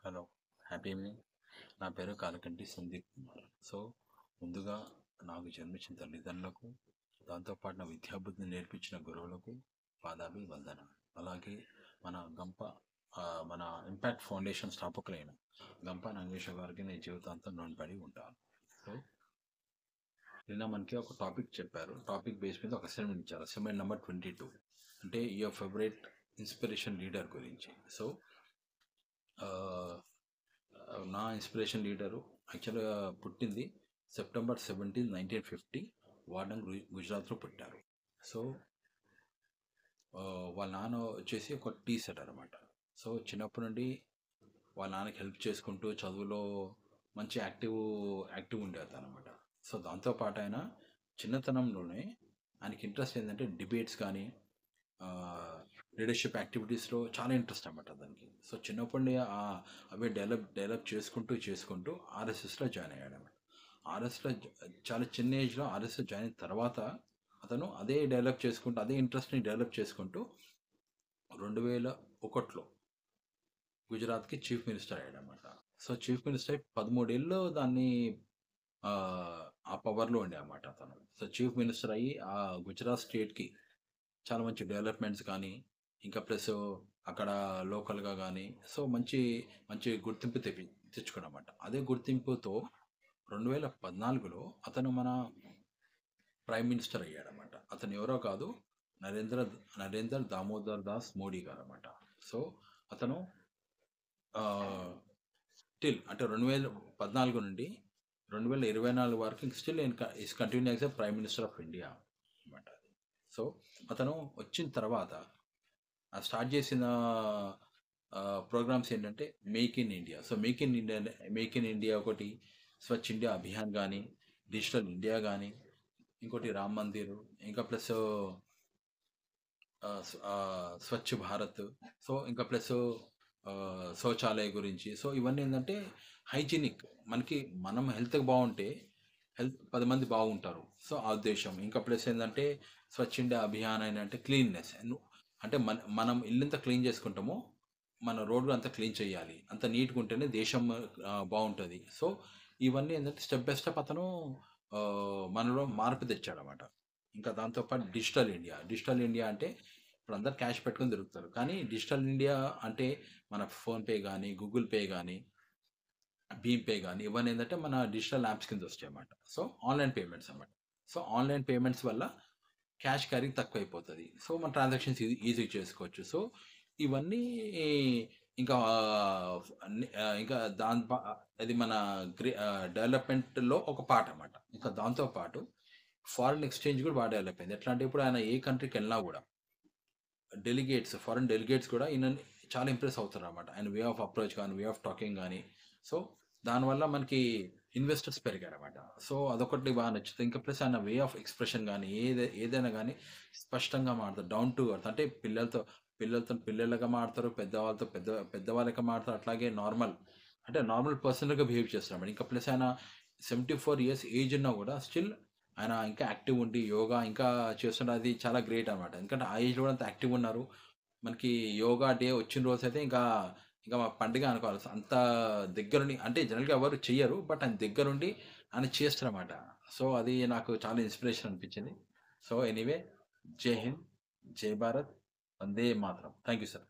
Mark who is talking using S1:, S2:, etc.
S1: Hello, happy evening. నా పేరు కాలకంటి Sandeep Kumar. So, ముందుగా నాకు జన్మించిన తల్లిదండ్రులకు, దాంతోపాటు నా విద్యాబుద్ధిని నేర్పించిన గురువులకు పాదాభి వందన. అలాగే మన గంప మన ఇంపాక్ట్ ఫౌండేషన్ స్థాపకులైన గంప నాగేశ్వర గారికి నేను జీవితాంతం రుణపడి ఉంటాను. సో, నిన్న మనకి ఒక టాపిక్ చెప్పారు. టాపిక్ బేస్ మీద ఒక అసైన్మెంట్ ఇచ్చారు. అసైన్మెంట్ నెంబర్ 22 అంటే యువర్ ఫేవరెట్ ఇన్స్పిరేషన్ లీడర్ గురించి. సో, ఆ, నా ఇన్స్పిరేషన్ లీడరు యాక్చువల్గా పుట్టింది సెప్టెంబర్ 17, 1950 వార్డంగ్ గుజరాత్లో పుట్టారు. సో వాళ్ళ నాన్న వచ్చేసి ఒక టీ సెటర్ అనమాట. సో చిన్నప్పటి నుండి వాళ్ళ నాన్నకి హెల్ప్ చేసుకుంటూ చదువులో మంచి యాక్టివ్ ఉండేది అనమాట. సో దాంతోపాటు ఆయన చిన్నతనంలోనే ఆయనకి ఇంట్రెస్ట్ ఏంటంటే డిబేట్స్ కానీ లీడర్షిప్ యాక్టివిటీస్లో చాలా ఇంట్రెస్ట్ అనమాట దానికి. సో చిన్నప్పటి నుండి అవి డెవలప్ చేసుకుంటూ ఆర్ఎస్ఎస్లో జాయిన్ అయ్యాడు అనమాట. ఆర్ఎస్లో చాలా చిన్న ఏజ్లో ఆర్ఎస్లో జాయిన్ అయిన తర్వాత అతను అదే అదే ఇంట్రెస్ట్ని డెవలప్ చేసుకుంటూ 2001లో గుజరాత్కి చీఫ్ మినిస్టర్ అయ్యాడు అనమాట. సో చీఫ్ మినిస్టర్ అయి 13 ఏళ్ళు దాన్ని ఆ పవర్లో ఉండే అన్నమాట అతను. సో చీఫ్ మినిస్టర్ అయ్యి ఆ గుజరాత్ స్టేట్కి చాలా మంచి డెవలప్మెంట్స్ కానీ ఇంకా ప్లస్ అక్కడ లోకల్గా కానీ సో మంచి మంచి గుర్తింపు తెచ్చుకున్నమాట. అదే గుర్తింపుతో 2014లో అతను మన ప్రైమ్ మినిస్టర్ అయ్యాడనమాట. అతను ఎవరో కాదు, నరేంద్ర దామోదర్ దాస్ మోడీ గారు అనమాట. సో అతను స్టిల్ అంటే 2014 నుండి 2024 వరకు still is continue as a prime minister of India అనమాట. సో అతను వచ్చిన తర్వాత స్టార్ట్ చేసిన ప్రోగ్రామ్స్ ఏంటంటే make in India. So make in India ఒకటి, స్వచ్ఛ ఇండియా అభియాన్ కానీ, డిజిటల్ ఇండియా కానీ, ఇంకోటి రామ్ మందిర్, ఇంకా ప్లస్ స్వచ్ఛ భారత్, సో ఇంకా ప్లస్ శౌచాలయ గురించి. సో ఇవన్నీ ఏంటంటే హైజీనిక్, మనం హెల్త్ బాగుంటే 10 మంది బాగుంటారు. సో ఆ ఉద్దేశం. ఇంకా ప్లస్ ఏంటంటే స్వచ్ఛ ఇండియా అభియాన్ అంటే క్లీన్నెస్. అంటే మనం ఇల్లంతా క్లీన్ చేసుకుంటామో మన రోడ్లు అంతా క్లీన్ చేయాలి. అంత నీట్గా ఉంటేనే దేశం బాగుంటుంది. సో ఇవన్నీ ఏంటంటే స్టెప్ బై స్టెప్ అతను మనలో మార్పు తెచ్చాడనమాట. ఇంకా దాంతోపాటు డిజిటల్ ఇండియా అంటే ఇప్పుడు అందరు క్యాష్ పెట్టుకొని దొరుకుతారు. కానీ డిజిటల్ ఇండియా అంటే మన ఫోన్పే కానీ, గూగుల్ పే కానీ, భీమ్ పే కానీ ఇవన్నీ ఏంటంటే మన డిజిటల్ యాప్స్ కింద వస్తాయి అన్నమాట. సో ఆన్లైన్ పేమెంట్స్ అన్నమాట. సో ఆన్లైన్ పేమెంట్స్ వల్ల క్యాష్ క్యారింగ్ తక్కువైపోతుంది. సో మన ట్రాన్సాక్షన్స్ ఈజీ చేసుకోవచ్చు. సో ఇవన్నీ ఇంకా ఇంకా అది మన డెవలప్మెంట్లో ఒక పార్ట్ అన్నమాట. ఇంకా దాంతోపాటు ఫారిన్ ఎక్స్చేంజ్ కూడా బాగా డెవలప్ అయింది. ఎట్లా అంటే ఇప్పుడు ఆయన ఏ కంట్రీకి వెళ్ళినా కూడా ఫారిన్ డెలిగేట్స్ కూడా ఈయన చాలా ఇంప్రెస్ అవుతారు అనమాట. ఆయన వే ఆఫ్ అప్రోచ్ కానీ, వే ఆఫ్ టాకింగ్ కానీ. సో దానివల్ల మనకి ఇన్వెస్టర్స్ పెరిగారన్నమాట. సో అదొకటి బాగా నచ్చుతుంది. ఇంకా ప్లస్ ఆయన వే ఆఫ్ ఎక్స్ప్రెషన్ కానీ ఏదైనా కానీ స్పష్టంగా మాడతారు, డౌన్ టు ఎర్త్. అంటే పిల్లలుగా మాడతారు, పెద్దవాళ్ళగా మాడతారు. అట్లాగే నార్మల్ పర్సన్గా బిహేవ్ చేస్తారు. ఇంకా ప్లస్ ఆయన 74 years ఏజ్ ఉన్నా కూడా స్టిల్ ఆయన ఇంకా యాక్టివ్ ఉండి యోగా ఇంకా చేస్తున్నారు. అది చాలా గ్రేట్ అనమాట. ఎందుకంటే ఆ ఏజ్లో కూడా అంత యాక్టివ్ ఉన్నారు. మనకి యోగా డే వచ్చిన రోజు అయితే ఇంకా మా పండుగ అనుకోవాలి. అంత దగ్గరుండి, అంటే జనరల్గా ఎవరు చెయ్యరు, బట్ ఆయన దగ్గరుండి ఆయన చేస్తారన్నమాట. సో అది నాకు చాలా ఇన్స్పిరేషన్ అనిపించింది. సో ఎనీవే, జై హింద్, జై భారత్, వందే మాతరం. Thank you sir.